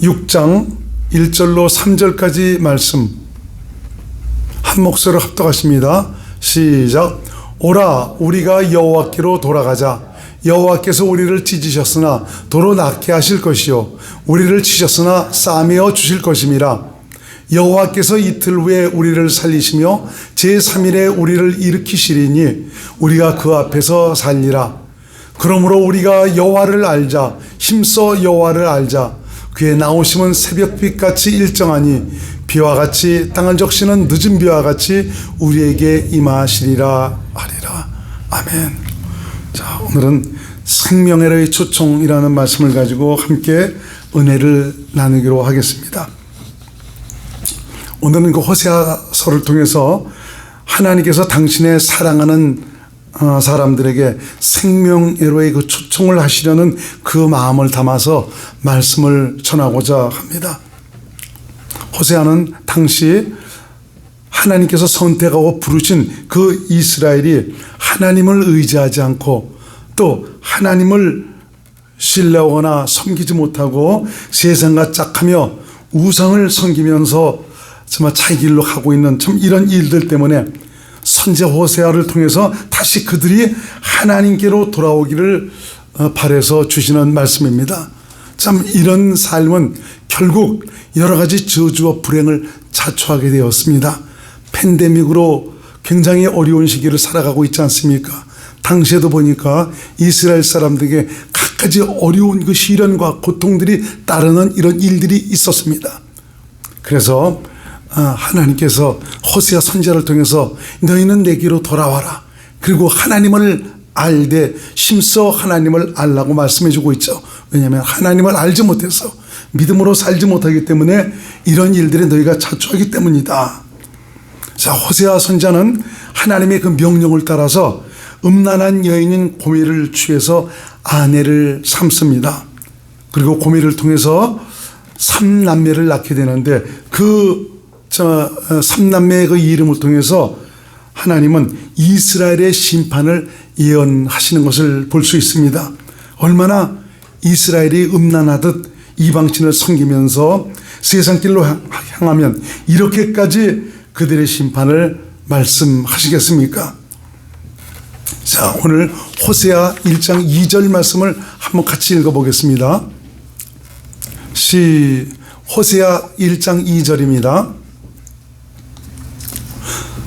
6장 1절로 3절까지 말씀 한 목소리로 합독하십니다. 시작. 오라 우리가 여호와께로 돌아가자. 여호와께서 우리를 찢으셨으나 도로 낫게 하실 것이요 우리를 치셨으나 싸매어 주실 것임이라. 여호와께서 이틀 후에 우리를 살리시며 제3일에 우리를 일으키시리니 우리가 그 앞에서 살리라. 그러므로 우리가 여호와를 알자. 힘써 여호와를 알자. 그의 나오심은 새벽빛같이 일정하니 비와 같이 땅을 적시는 늦은 비와 같이 우리에게 임하시리라 하리라. 아멘. 자, 오늘은 생명의 초청이라는 말씀을 가지고 함께 은혜를 나누기로 하겠습니다. 오늘은 그 호세아서를 통해서 하나님께서 당신의 사랑하는 사람들에게 생명애로의 그 초청을 하시려는 그 마음을 담아서 말씀을 전하고자 합니다. 호세아는 당시 하나님께서 선택하고 부르신 그 이스라엘이 하나님을 의지하지 않고 또 하나님을 신뢰하거나 섬기지 못하고 세상과 짝하며 우상을 섬기면서 정말 자기 길로 가고 있는 참 이런 일들 때문에 선지 호세아를 통해서 다시 그들이 하나님께로 돌아오기를 바라서 주시는 말씀입니다. 참 이런 삶은 결국 여러 가지 저주와 불행을 자초하게 되었습니다. 팬데믹으로 굉장히 어려운 시기를 살아가고 있지 않습니까? 당시에도 보니까 이스라엘 사람들에게 각가지 어려운 그 시련과 고통들이 따르는 이런 일들이 있었습니다. 그래서 하나님께서 호세아 선지자를 통해서 너희는 내게로 돌아와라. 그리고 하나님을 알되 심써 하나님을 알라고 말씀해 주고 있죠. 왜냐하면 하나님을 알지 못해서 믿음으로 살지 못하기 때문에 이런 일들에 너희가 자초하기 때문이다. 자, 호세아 선지자는 하나님의 그 명령을 따라서 음란한 여인인 고멜을 취해서 아내를 삼습니다. 그리고 고멜을 통해서 3남매를 낳게 되는데 그 3남매의 그 이름을 통해서 하나님은 이스라엘의 심판을 예언하시는 것을 볼 수 있습니다. 얼마나 이스라엘이 음란하듯 이방신을 섬기면서 세상길로 향하면 이렇게까지 그들의 심판을 말씀하시겠습니까? 자, 오늘 호세아 1장 2절 말씀을 한번 같이 읽어보겠습니다. 호세아 1장 2절입니다.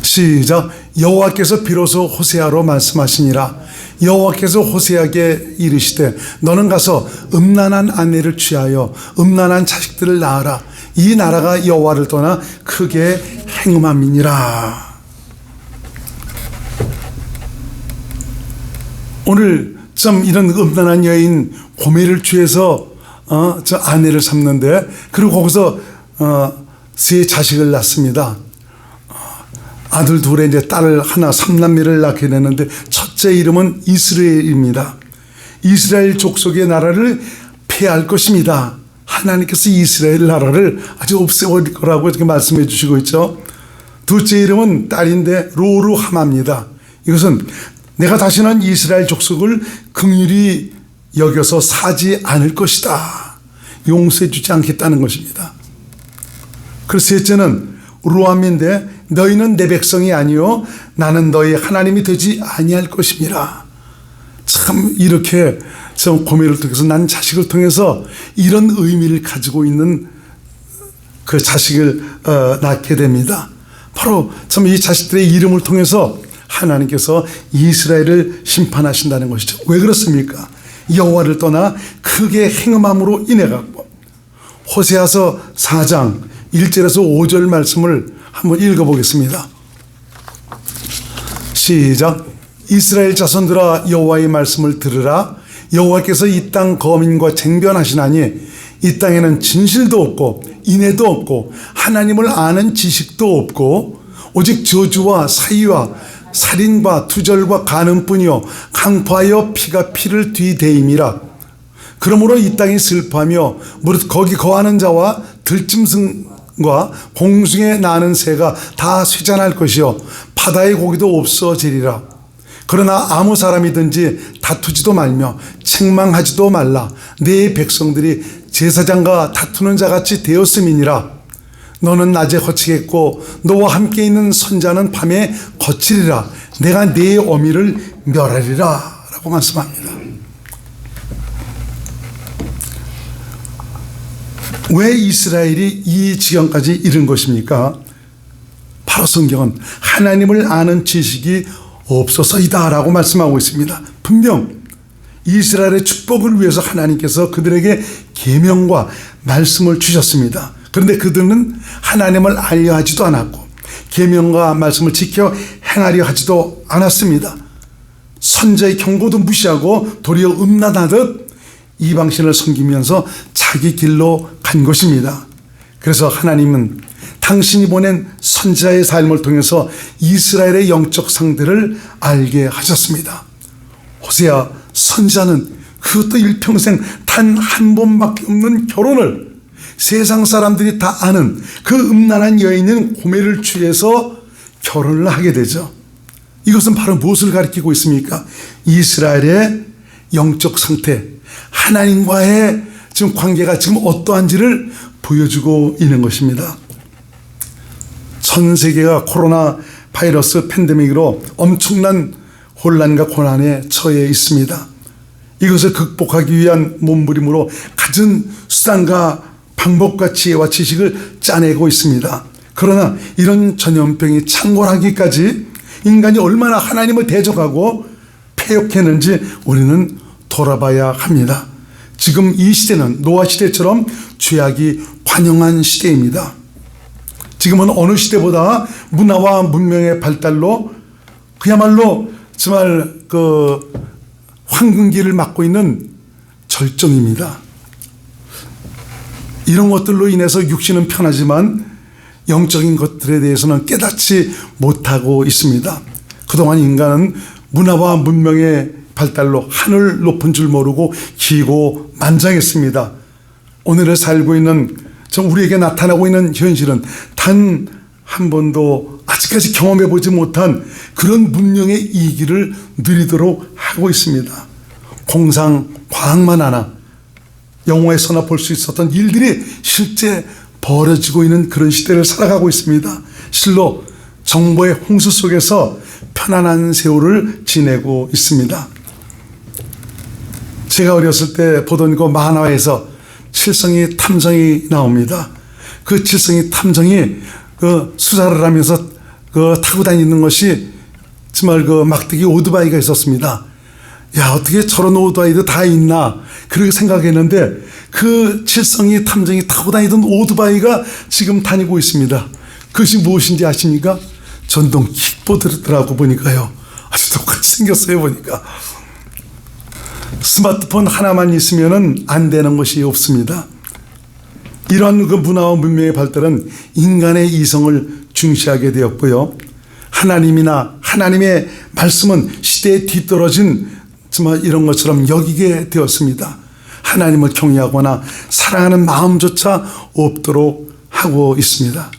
시작. 여호와께서 비로소 호세아로 말씀하시니라. 여호와께서 호세아에게 이르시되 너는 가서 음란한 아내를 취하여 음란한 자식들을 낳아라. 이 나라가 여호와를 떠나 크게 행음함이니라. 오늘 좀 이런 음란한 여인 고멜을 취해서 저 아내를 삼는데 그리고 거기서 세 자식을 낳습니다. 아들 둘에 이제 딸 하나 3남매를 낳게 되는데 첫째 이름은 이스라엘입니다. 이스라엘 족속의 나라를 폐할 것입니다. 하나님께서 이스라엘 나라를 아주 없애버릴 거라고 이렇게 말씀해 주시고 있죠. 둘째 이름은 딸인데 로루하마입니다. 이것은 내가 다시는 이스라엘 족속을 긍휼히 여겨서 사지 않을 것이다. 용서해 주지 않겠다는 것입니다. 그래서 셋째는 루함인데 너희는 내 백성이 아니요 나는 너희 하나님이 되지 아니할 것임이라. 참 이렇게 좀 고멜을 통해서 난 자식을 통해서 이런 의미를 가지고 있는 그 자식을 낳게 됩니다. 바로 참 이 자식들의 이름을 통해서 하나님께서 이스라엘을 심판하신다는 것이죠. 왜 그렇습니까? 여호와를 떠나 크게 행음함으로 인해 갖고. 호세아서 4장 1절에서 5절 말씀을 한번 읽어보겠습니다. 시작. 이스라엘 자손들아 여호와의 말씀을 들으라. 여호와께서 이 땅 거민과 쟁변하시나니 이 땅에는 진실도 없고 인애도 없고 하나님을 아는 지식도 없고 오직 저주와 사위와 살인과 투절과 간음뿐이요 강포하여 피가 피를 뒤대임이라. 그러므로 이 땅이 슬퍼하며 무릇 거기 거하는 자와 들짐승과 공중에 나는 새가 다 쇠잔할 것이요 바다의 고기도 없어지리라. 그러나 아무 사람이든지 다투지도 말며 책망하지도 말라. 내 백성들이 제사장과 다투는 자같이 되었음이니라. 너는 낮에 거치겠고 너와 함께 있는 선자는 밤에 거치리라. 내가 네 어미를 멸하리라 라고 말씀합니다. 왜 이스라엘이 이 지경까지 이른 것입니까? 바로 성경은 하나님을 아는 지식이 없어서이다 라고 말씀하고 있습니다. 분명 이스라엘의 축복을 위해서 하나님께서 그들에게 계명과 말씀을 주셨습니다. 그런데 그들은 하나님을 알려 하지도 않았고 계명과 말씀을 지켜 행하려 하지도 않았습니다. 선자의 경고도 무시하고 도리어 음란하듯 이방신을 섬기면서 자기 길로 간 것입니다. 그래서 하나님은 당신이 보낸 선자의 삶을 통해서 이스라엘의 영적 상태를 알게 하셨습니다. 호세아 선자는 그것도 일평생 단 한 번밖에 없는 결혼을 세상 사람들이 다 아는 그 음란한 여인인 고멜을 취해서 결혼을 하게 되죠. 이것은 바로 무엇을 가리키고 있습니까? 이스라엘의 영적 상태, 하나님과의 지금 관계가 지금 어떠한지를 보여주고 있는 것입니다. 전 세계가 코로나 바이러스 팬데믹으로 엄청난 혼란과 고난에 처해 있습니다. 이것을 극복하기 위한 몸부림으로 갖은 수단과 방법과 지혜와 지식을 짜내고 있습니다. 그러나 이런 전염병이 창궐하기까지 인간이 얼마나 하나님을 대적하고 패역했는지 우리는 돌아봐야 합니다. 지금 이 시대는 노아 시대처럼 죄악이 관영한 시대입니다. 지금은 어느 시대보다 문화와 문명의 발달로 그야말로 정말 황금기를 맞고 있는 절정입니다. 이런 것들로 인해서 육신은 편하지만 영적인 것들에 대해서는 깨닫지 못하고 있습니다. 그동안 인간은 문화와 문명의 발달로 하늘 높은 줄 모르고 기고 만장했습니다. 오늘을 살고 있는 우리에게 나타나고 있는 현실은 단 한 번도 아직까지 경험해 보지 못한 그런 문명의 이기를 누리도록 하고 있습니다. 공상 과학만 하나 영화에서나 볼 수 있었던 일들이 실제 벌어지고 있는 그런 시대를 살아가고 있습니다. 실로 정보의 홍수 속에서 편안한 세월을 지내고 있습니다. 제가 어렸을 때 보던 그 만화에서 칠성이 탐정이 나옵니다. 그 칠성이 탐정이 그 수사를 하면서 그 타고 다니는 것이 정말 그 막대기 오토바이가 있었습니다. 야, 어떻게 저런 오토바이도 다 있나 그렇게 생각했는데 그 칠성이 탐정이 타고 다니던 오토바이가 지금 다니고 있습니다. 그것이 무엇인지 아십니까? 전동 킥보드라고 보니까요. 아주 똑같이 생겼어요. 보니까 스마트폰 하나만 있으면 안 되는 것이 없습니다. 이러한 그 문화와 문명의 발달은 인간의 이성을 중시하게 되었고요. 하나님이나 하나님의 말씀은 시대에 뒤떨어진 정말 이런 것처럼 여기게 되었습니다. 하나님을 경외하거나 사랑하는 마음조차 없도록 하고 있습니다.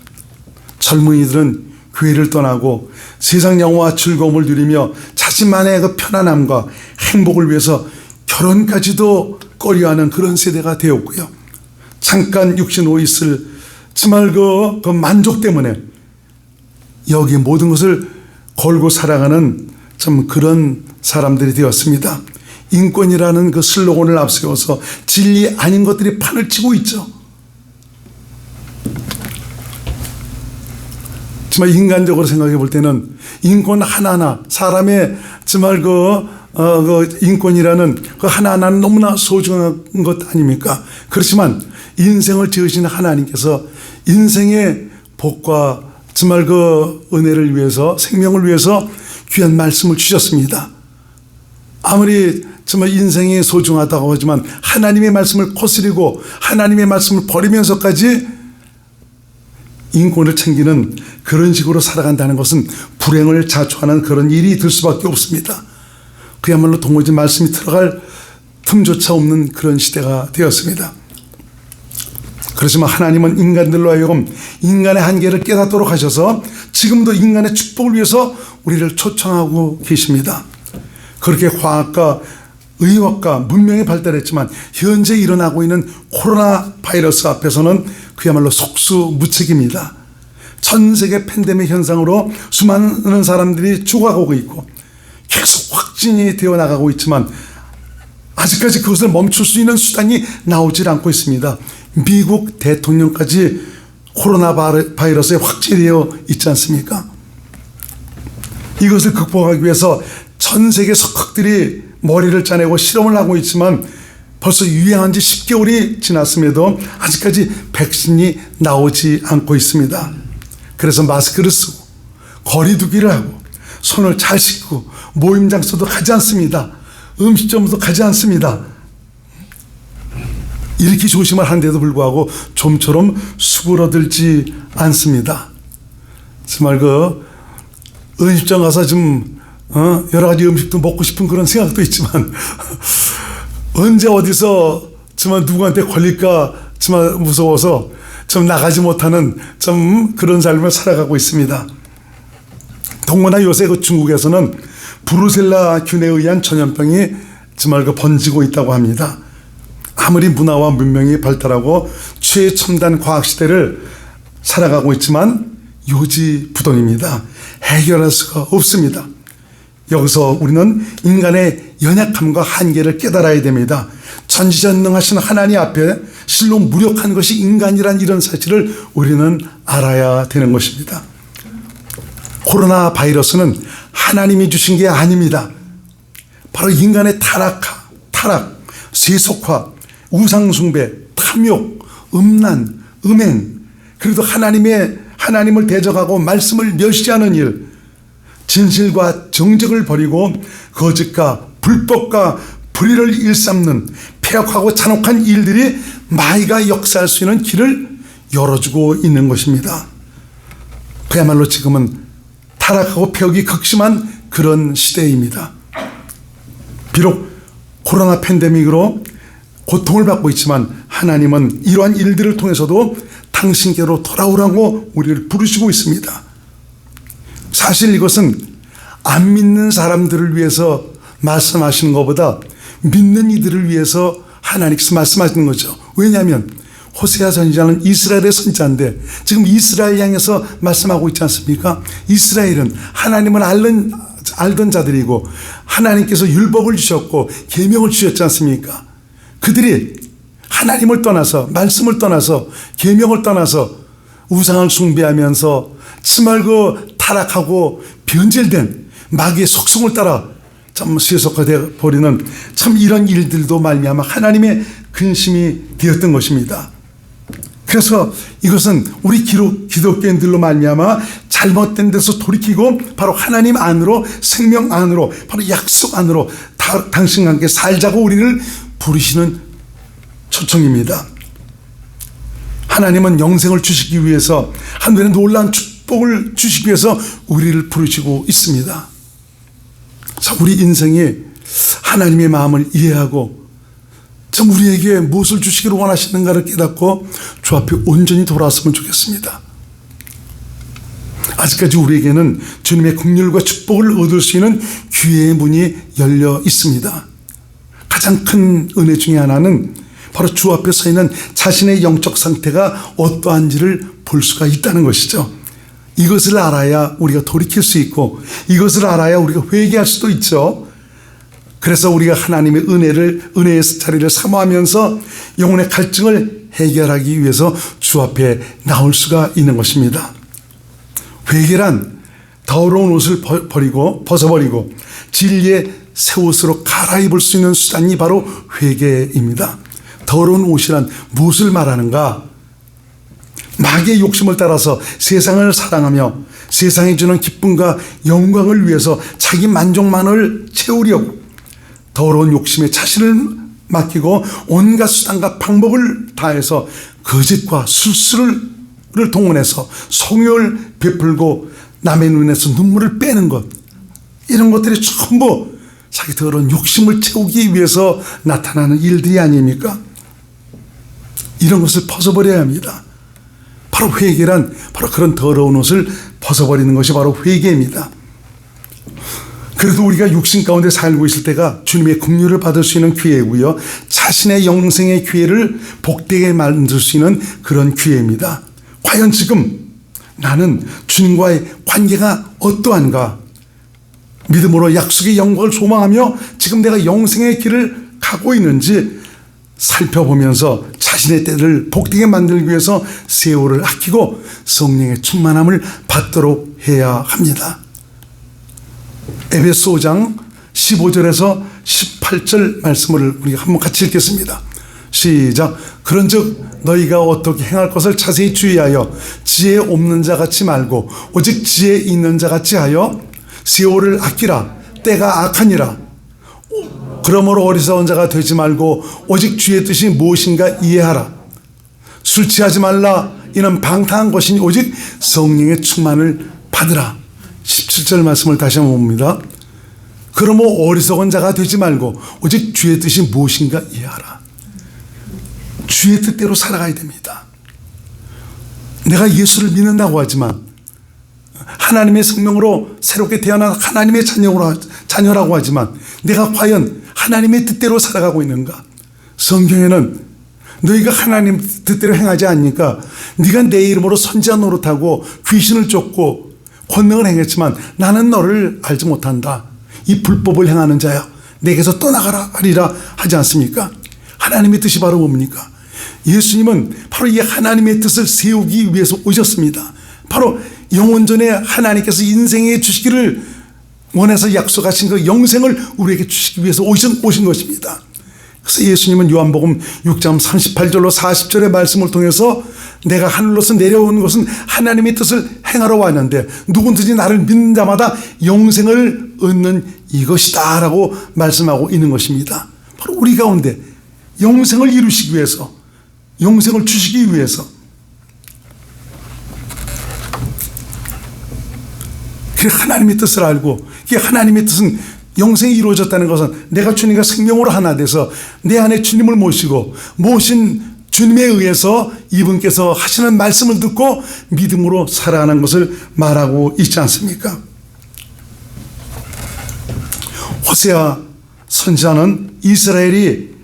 젊은이들은 교회를 떠나고 세상 영화와 즐거움을 누리며 자신만의 그 편안함과 행복을 위해서 결혼까지도 꺼려하는 그런 세대가 되었고요. 잠깐 육신으로 있을 정말 그 만족 때문에 여기 모든 것을 걸고 살아가는 참 그런 사람들이 되었습니다. 인권이라는 그 슬로건을 앞세워서 진리 아닌 것들이 판을 치고 있죠. 정말 인간적으로 생각해 볼 때는 인권 하나하나 사람의 정말 그 인권이라는 그 하나하나는 너무나 소중한 것 아닙니까? 그렇지만 인생을 지으신 하나님께서 인생의 복과 정말 그 은혜를 위해서 생명을 위해서 귀한 말씀을 주셨습니다. 아무리 정말 인생이 소중하다고 하지만 하나님의 말씀을 거스리고 하나님의 말씀을 버리면서까지 인권을 챙기는 그런 식으로 살아간다는 것은 불행을 자초하는 그런 일이 될 수밖에 없습니다. 그야말로 도무지 말씀이 들어갈 틈조차 없는 그런 시대가 되었습니다. 그렇지만 하나님은 인간들로 하여금 인간의 한계를 깨닫도록 하셔서 지금도 인간의 축복을 위해서 우리를 초청하고 계십니다. 그렇게 과학과 의학과 문명이 발달했지만 현재 일어나고 있는 코로나 바이러스 앞에서는 그야말로 속수무책입니다. 전 세계 팬데믹 현상으로 수많은 사람들이 죽어가고 있고 계속 확진이 되어 나가고 있지만 아직까지 그것을 멈출 수 있는 수단이 나오질 않고 있습니다. 미국 대통령까지 코로나 바이러스에 확진되어 있지 않습니까? 이것을 극복하기 위해서 전 세계 석학들이 머리를 짜내고 실험을 하고 있지만 벌써 유행한 지 10개월이 지났음에도 아직까지 백신이 나오지 않고 있습니다. 그래서 마스크를 쓰고 거리 두기를 하고 손을 잘 씻고 모임 장소도 가지 않습니다. 음식점도 가지 않습니다. 이렇게 조심을 하는데도 불구하고 좀처럼 수그러들지 않습니다. 정말 음식점 가서 좀 여러 가지 음식도 먹고 싶은 그런 생각도 있지만 언제 어디서 정말 누구한테 걸릴까 정말 무서워서 좀 나가지 못하는 좀 그런 삶을 살아가고 있습니다. 더구나 요새 중국에서는 브루셀라균에 의한 전염병이 정말 번지고 있다고 합니다. 아무리 문화와 문명이 발달하고 최첨단 과학 시대를 살아가고 있지만 요지부동입니다. 해결할 수가 없습니다. 여기서 우리는 인간의 연약함과 한계를 깨달아야 됩니다. 전지전능하신 하나님 앞에 실로 무력한 것이 인간이란 이런 사실을 우리는 알아야 되는 것입니다. 코로나 바이러스는 하나님이 주신 게 아닙니다. 바로 인간의 타락, 세속화, 우상숭배, 탐욕, 음란, 음행, 그래도 하나님을 대적하고 말씀을 멸시하는 일, 진실과 정직을 버리고 거짓과 불법과 불의를 일삼는 폐역하고 잔혹한 일들이 마귀가 역사할 수 있는 길을 열어주고 있는 것입니다. 그야말로 지금은 타락하고 폐역이 극심한 그런 시대입니다. 비록 코로나 팬데믹으로 고통을 받고 있지만 하나님은 이러한 일들을 통해서도 당신께로 돌아오라고 우리를 부르시고 있습니다. 사실 이것은 안 믿는 사람들을 위해서 말씀하시는 것보다 믿는 이들을 위해서 하나님께서 말씀하시는 거죠. 왜냐하면 호세아 선지자는 이스라엘의 선지자인데 지금 이스라엘 향해서 말씀하고 있지 않습니까? 이스라엘은 하나님을 알던 자들이고 하나님께서 율법을 주셨고 계명을 주셨지 않습니까? 그들이 하나님을 떠나서 말씀을 떠나서 계명을 떠나서 우상을 숭배하면서 정말 타락하고 변질된 마귀의 속성을 따라 참 세속화되어 버리는 참 이런 일들도 말미암아 하나님의 근심이 되었던 것입니다. 그래서 이것은 우리 기독교인들로 말미암아 잘못된 데서 돌이키고 바로 하나님 안으로, 생명 안으로, 바로 약속 안으로 당신과 함께 살자고 우리를 부르시는 초청입니다. 하나님은 영생을 주시기 위해서 하늘의 놀라운 축복을 주시기 위해서 우리를 부르시고 있습니다. 우리 인생이 하나님의 마음을 이해하고 참 우리에게 무엇을 주시기를 원하시는가를 깨닫고 주 앞에 온전히 돌아왔으면 좋겠습니다. 아직까지 우리에게는 주님의 긍휼과 축복을 얻을 수 있는 기회의 문이 열려 있습니다. 가장 큰 은혜 중에 하나는 바로 주 앞에 서 있는 자신의 영적 상태가 어떠한지를 볼 수가 있다는 것이죠. 이것을 알아야 우리가 돌이킬 수 있고 이것을 알아야 우리가 회개할 수도 있죠. 그래서 우리가 하나님의 은혜의 자리를 사모하면서 영혼의 갈증을 해결하기 위해서 주 앞에 나올 수가 있는 것입니다. 회개란 더러운 옷을 벗어버리고 진리의 새 옷으로 갈아입을 수 있는 수단이 바로 회개입니다. 더러운 옷이란 무엇을 말하는가? 마귀의 욕심을 따라서 세상을 사랑하며 세상이 주는 기쁨과 영광을 위해서 자기 만족만을 채우려고 더러운 욕심에 자신을 맡기고 온갖 수단과 방법을 다해서 거짓과 술수를 동원해서 성욕을 베풀고 남의 눈에서 눈물을 빼는 것, 이런 것들이 전부 자기 더러운 욕심을 채우기 위해서 나타나는 일들이 아닙니까? 이런 것을 벗어버려야 합니다. 바로 회개란 바로 그런 더러운 옷을 벗어버리는 것이 바로 회개입니다. 그래도 우리가 육신 가운데 살고 있을 때가 주님의 긍휼을 받을 수 있는 기회고요. 자신의 영생의 기회를 복되게 만들 수 있는 그런 기회입니다. 과연 지금 나는 주님과의 관계가 어떠한가? 믿음으로 약속의 영광을 소망하며 지금 내가 영생의 길을 가고 있는지 살펴보면서 자신의 때를 복되게 만들기 위해서 세월을 아끼고 성령의 충만함을 받도록 해야 합니다. 에베소 5장 15절에서 18절 말씀을 우리가 한번 같이 읽겠습니다. 시작. 그런즉 너희가 어떻게 행할 것을 자세히 주의하여 지혜 없는 자 같이 말고 오직 지혜 있는 자 같이 하여 세월을 아끼라. 때가 악하니라. 그러므로 어리석은 자가 되지 말고 오직 주의 뜻이 무엇인가 이해하라. 술 취하지 말라. 이는 방탕한 것이니 오직 성령의 충만을 받으라. 17절 말씀을 다시 한번 봅니다. 그러므로 어리석은 자가 되지 말고 오직 주의 뜻이 무엇인가 이해하라. 주의 뜻대로 살아가야 됩니다. 내가 예수를 믿는다고 하지만 하나님의 생명으로 새롭게 태어난 하나님의 자녀라고 하지만 내가 과연 하나님의 뜻대로 살아가고 있는가? 성경에는 너희가 하나님 뜻대로 행하지 않으니까 네가 내 이름으로 선지자 노릇하고 귀신을 쫓고 권능을 행했지만 나는 너를 알지 못한다. 이 불법을 행하는 자야. 내게서 떠나가라 하리라 하지 않습니까? 하나님의 뜻이 바로 뭡니까? 예수님은 바로 이 하나님의 뜻을 세우기 위해서 오셨습니다. 바로 영원전에 하나님께서 인생에 주시기를 원해서 약속하신 그 영생을 우리에게 주시기 위해서 오신 것입니다. 그래서 예수님은 요한복음 6장 38절로 40절의 말씀을 통해서 내가 하늘로서 내려온 것은 하나님의 뜻을 행하러 왔는데 누구든지 나를 믿는 자마다 영생을 얻는 이것이다 라고 말씀하고 있는 것입니다. 바로 우리 가운데 영생을 이루시기 위해서, 영생을 주시기 위해서, 그 하나님의 뜻을 알고, 이 하나님의 뜻은 영생이 이루어졌다는 것은 내가 주님과 생명으로 하나 돼서 내 안에 주님을 모신 주님에 의해서 이분께서 하시는 말씀을 듣고 믿음으로 살아가는 것을 말하고 있지 않습니까? 호세아 선지자는 이스라엘이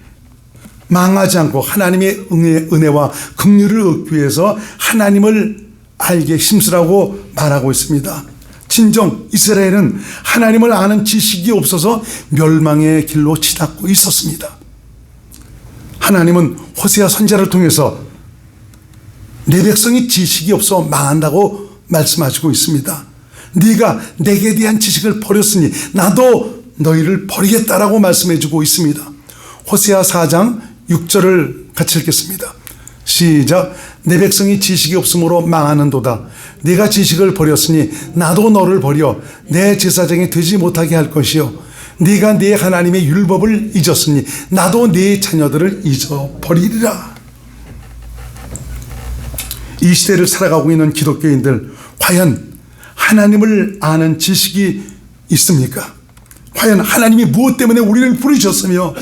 망하지 않고 하나님의 은혜와 긍휼을 얻기 위해서 하나님을 알게 힘쓰라고 말하고 있습니다. 진정 이스라엘은 하나님을 아는 지식이 없어서 멸망의 길로 치닫고 있었습니다. 하나님은 호세아 선지자를 통해서 내 백성이 지식이 없어 망한다고 말씀하시고 있습니다. 네가 내게 대한 지식을 버렸으니 나도 너희를 버리겠다라고 말씀해주고 있습니다. 호세아 4장 6절을 같이 읽겠습니다. 시작. 내 백성이 지식이 없으므로 망하는도다. 네가 지식을 버렸으니 나도 너를 버려 내 제사장이 되지 못하게 할 것이요 네가 네 하나님의 율법을 잊었으니 나도 네 자녀들을 잊어버리리라. 이 시대를 살아가고 있는 기독교인들, 과연 하나님을 아는 지식이 있습니까? 과연 하나님이 무엇 때문에 우리를 부르셨으며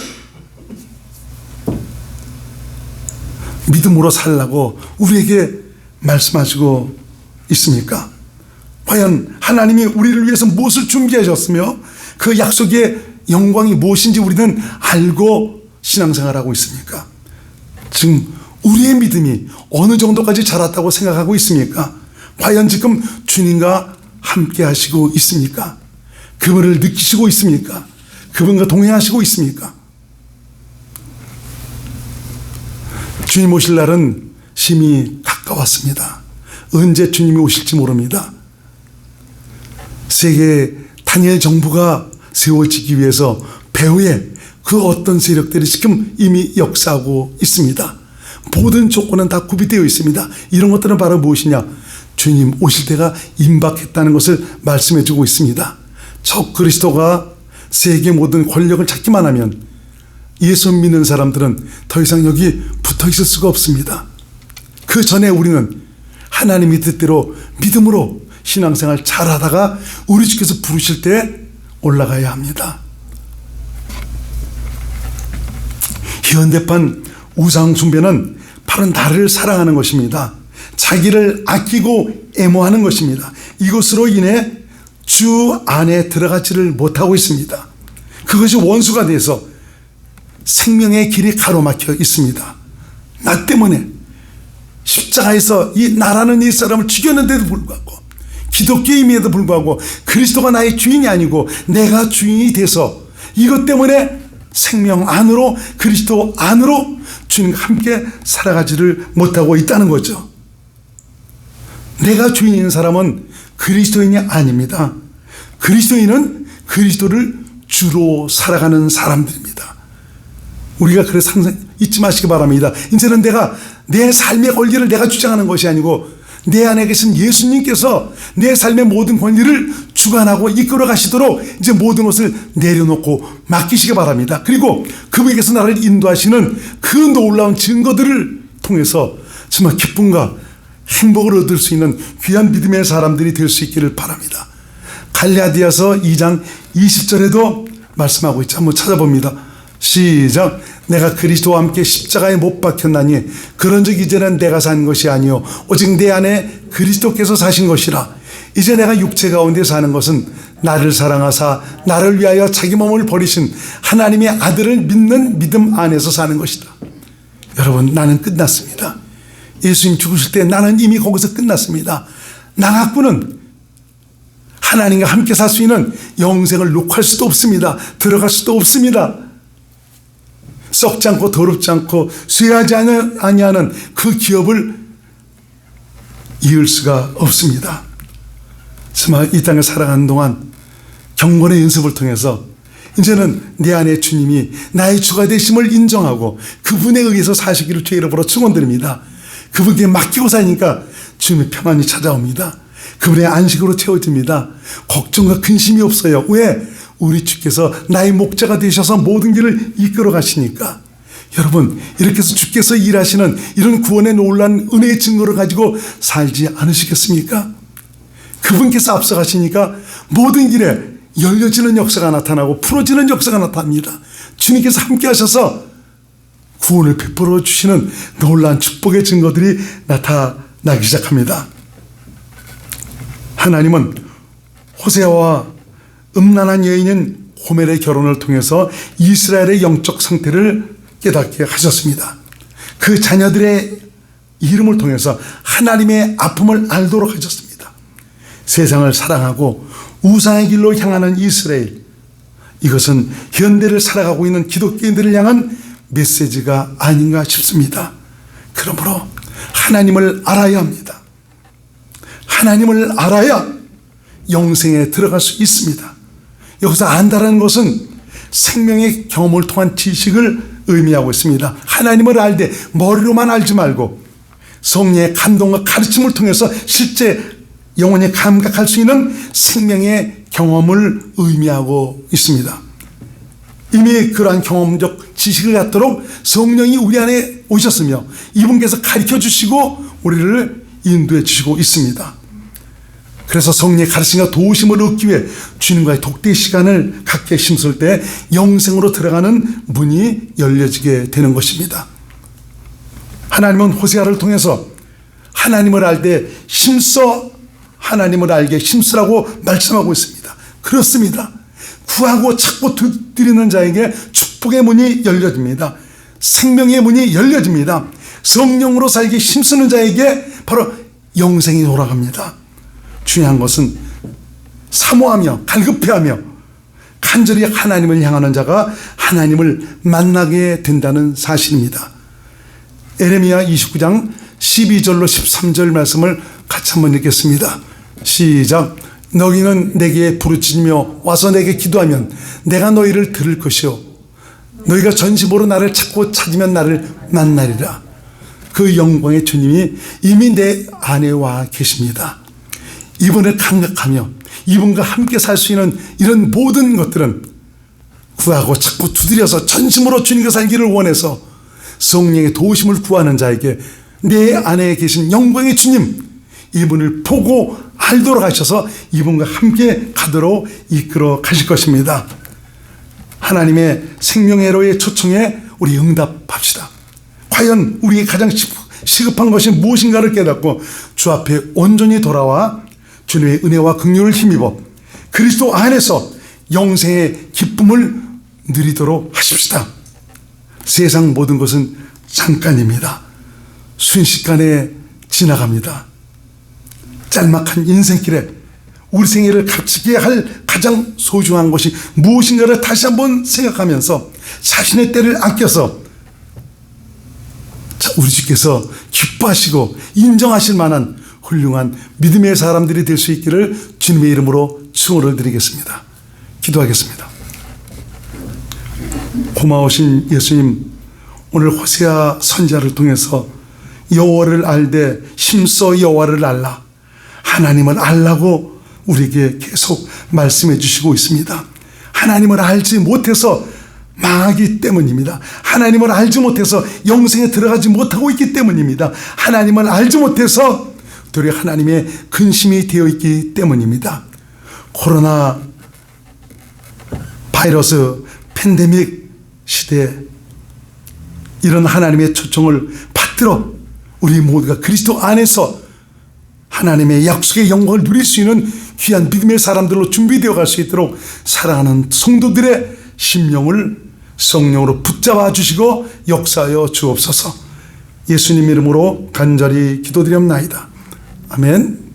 믿음으로 살라고 우리에게 말씀하시고 있습니까? 과연 하나님이 우리를 위해서 무엇을 준비하셨으며 그 약속의 영광이 무엇인지 우리는 알고 신앙생활하고 있습니까? 지금 우리의 믿음이 어느 정도까지 자랐다고 생각하고 있습니까? 과연 지금 주님과 함께 하시고 있습니까? 그분을 느끼시고 있습니까? 그분과 동행하시고 있습니까? 주님 오실 날은 심히 가까웠습니다. 언제 주님이 오실지 모릅니다. 세계 다니엘 정부가 세워지기 위해서 배후에 그 어떤 세력들이 지금 이미 역사하고 있습니다. 모든 조건은 다 구비되어 있습니다. 이런 것들은 바로 무엇이냐? 주님 오실 때가 임박했다는 것을 말씀해 주고 있습니다. 적 그리스도가 세계 모든 권력을 잡기만 하면 예수 믿는 사람들은 더 이상 여기 붙어 있을 수가 없습니다. 그 전에 우리는 하나님의 뜻대로 믿음으로 신앙생활 잘하다가 우리 주께서 부르실 때 올라가야 합니다. 현대판 우상 숭배는 바로 나를 사랑하는 것입니다. 자기를 아끼고 애모하는 것입니다. 이것으로 인해 주 안에 들어가지를 못하고 있습니다. 그것이 원수가 돼서 생명의 길이 가로막혀 있습니다. 나 때문에 십자가에서 이 나라는 이 사람을 죽였는데도 불구하고, 기독교임에도 불구하고 그리스도가 나의 주인이 아니고 내가 주인이 돼서 이것 때문에 생명 안으로, 그리스도 안으로 주님과 함께 살아가지를 못하고 있다는 거죠. 내가 주인인 사람은 그리스도인이 아닙니다. 그리스도인은 그리스도를 주로 살아가는 사람들입니다. 우리가 그래서 항상 잊지 마시기 바랍니다. 이제는 내가 내 삶의 권리를 내가 주장하는 것이 아니고 내 안에 계신 예수님께서 내 삶의 모든 권리를 주관하고 이끌어 가시도록 이제 모든 것을 내려놓고 맡기시기 바랍니다. 그리고 그분께서 나를 인도하시는 그 놀라운 증거들을 통해서 정말 기쁨과 행복을 얻을 수 있는 귀한 믿음의 사람들이 될 수 있기를 바랍니다. 갈라디아서 2장 20절에도 말씀하고 있죠. 한번 찾아봅니다. 시작. 내가 그리스도와 함께 십자가에 못 박혔나니 그런즉 이제는 내가 산 것이 아니요 오직 내 안에 그리스도께서 사신 것이라. 이제 내가 육체 가운데 사는 것은 나를 사랑하사 나를 위하여 자기 몸을 버리신 하나님의 아들을 믿는 믿음 안에서 사는 것이다. 여러분, 나는 끝났습니다. 예수님 죽으실 때 나는 이미 거기서 끝났습니다. 나 갖고는 하나님과 함께 살 수 있는 영생을 욕할 수도 없습니다. 들어갈 수도 없습니다. 썩지 않고 더럽지 않고 쇠하지 아니하는 그 기업을 이을 수가 없습니다. 정말 이 땅에 살아가는 동안 경건의 연습을 통해서 이제는 내 안에 주님이 나의 주가 되심을 인정하고 그분에 의해서 사시기를 주의 이름으로 축원드립니다. 그분께 맡기고 사니까 주님의 평안이 찾아옵니다. 그분의 안식으로 채워집니다. 걱정과 근심이 없어요. 왜? 우리 주께서 나의 목자가 되셔서 모든 길을 이끌어 가시니까. 여러분, 이렇게 해서 주께서 일하시는 이런 구원의 놀라운 은혜의 증거를 가지고 살지 않으시겠습니까? 그분께서 앞서가시니까 모든 길에 열려지는 역사가 나타나고 풀어지는 역사가 나타납니다. 주님께서 함께 하셔서 구원을 베풀어 주시는 놀라운 축복의 증거들이 나타나기 시작합니다. 하나님은 호세아와 음란한 여인인 고멜의 결혼을 통해서 이스라엘의 영적 상태를 깨닫게 하셨습니다. 그 자녀들의 이름을 통해서 하나님의 아픔을 알도록 하셨습니다. 세상을 사랑하고 우상의 길로 향하는 이스라엘, 이것은 현대를 살아가고 있는 기독교인들을 향한 메시지가 아닌가 싶습니다. 그러므로 하나님을 알아야 합니다. 하나님을 알아야 영생에 들어갈 수 있습니다. 여기서 안다라는 것은 생명의 경험을 통한 지식을 의미하고 있습니다. 하나님을 알되 머리로만 알지 말고 성령의 감동과 가르침을 통해서 실제 영혼이 감각할 수 있는 생명의 경험을 의미하고 있습니다. 이미 그러한 경험적 지식을 갖도록 성령이 우리 안에 오셨으며 이분께서 가르쳐 주시고 우리를 인도해 주시고 있습니다. 그래서 성령의 가르침과 도우심을 얻기 위해 주님과의 독대 시간을 갖게 힘쓸 때 영생으로 들어가는 문이 열려지게 되는 것입니다. 하나님은 호세아를 통해서 하나님을 알되 힘써 하나님을 알게 힘쓰라고 말씀하고 있습니다. 그렇습니다. 구하고 찾고 두드리는 자에게 축복의 문이 열려집니다. 생명의 문이 열려집니다. 성령으로 살기 힘쓰는 자에게 바로 영생이 돌아갑니다. 중요한 것은 사모하며 갈급해하며 간절히 하나님을 향하는 자가 하나님을 만나게 된다는 사실입니다. 에레미야 29장 12절로 13절 말씀을 같이 한번 읽겠습니다. 시작. 너희는 내게 부르짖으며 와서 내게 기도하면 내가 너희를 들을 것이요 너희가 전심으로 나를 찾고 찾으면 나를 만나리라. 그 영광의 주님이 이미 내 안에 와 계십니다. 이분을 감격하며 이분과 함께 살 수 있는 이런 모든 것들은 구하고 찾고 두드려서 전심으로 주님과 살기를 원해서 성령의 도우심을 구하는 자에게 내 안에 계신 영광의 주님, 이분을 보고 알도록 하셔서 이분과 함께 가도록 이끌어 가실 것입니다. 하나님의 생명회로의 초청에 우리 응답합시다. 과연 우리의 가장 시급한 것이 무엇인가를 깨닫고 주 앞에 온전히 돌아와 주님의 은혜와 긍휼을 힘입어 그리스도 안에서 영생의 기쁨을 누리도록 하십시다. 세상 모든 것은 잠깐입니다. 순식간에 지나갑니다. 짤막한 인생길에 우리 생애를 값지게 할 가장 소중한 것이 무엇인가를 다시 한번 생각하면서 자신의 때를 아껴서 우리 주께서 기뻐하시고 인정하실 만한 훌륭한 믿음의 사람들이 될 수 있기를 주님의 이름으로 축원을 드리겠습니다. 기도하겠습니다. 고마우신 예수님, 오늘 호세아 선지자를 통해서 여호와를 알되 심써 여호와를 알라, 하나님을 알라고 우리에게 계속 말씀해 주시고 있습니다. 하나님을 알지 못해서 망하기 때문입니다. 하나님을 알지 못해서 영생에 들어가지 못하고 있기 때문입니다. 하나님을 알지 못해서 도리어 하나님의 근심이 되어 있기 때문입니다. 코로나 바이러스 팬데믹 시대에 이런 하나님의 초청을 받들어 우리 모두가 그리스도 안에서 하나님의 약속의 영광을 누릴 수 있는 귀한 믿음의 사람들로 준비되어 갈 수 있도록 사랑하는 성도들의 심령을 성령으로 붙잡아 주시고 역사하여 주옵소서. 예수님 이름으로 간절히 기도드리옵나이다. 아멘.